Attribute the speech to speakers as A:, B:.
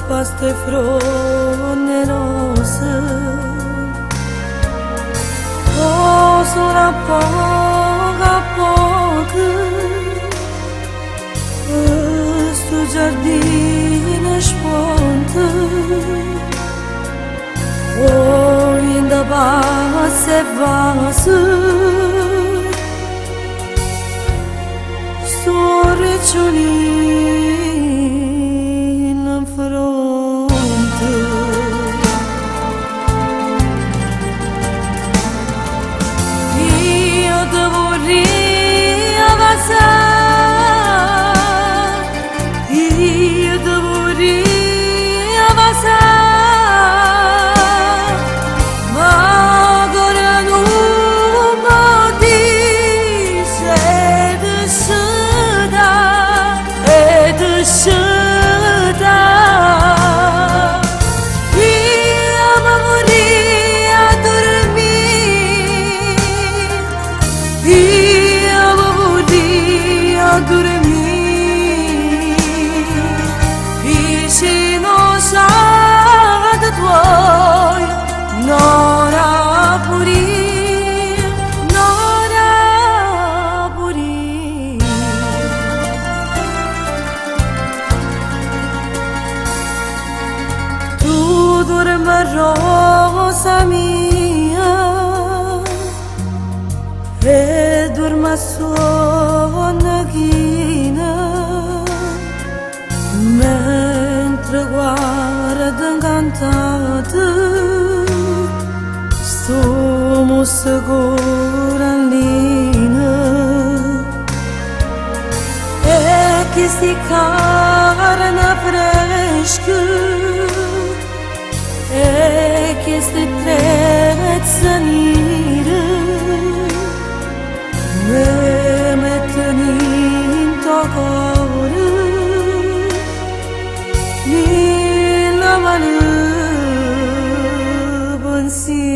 A: paste fronerosa, o sora poca poca, sto giardino sponta, orienta passe vasa, sto ricciolino in fronte. Io te vorrei abbassare, io te vorrei abbassare, ma ancora non mi dice di scegliere e di scegliere. Io mi vorrei a dormire, io mi vorrei a dormire vicino ai tuoi, nora pure, nora pure. Tu dormi rosa mia e dormi sonno china, mentre guardo incantata sto sicura in linea, e che sti carne fresca, e che sti trezze nere me mettono in tuo cuore, mi lavano pensieri.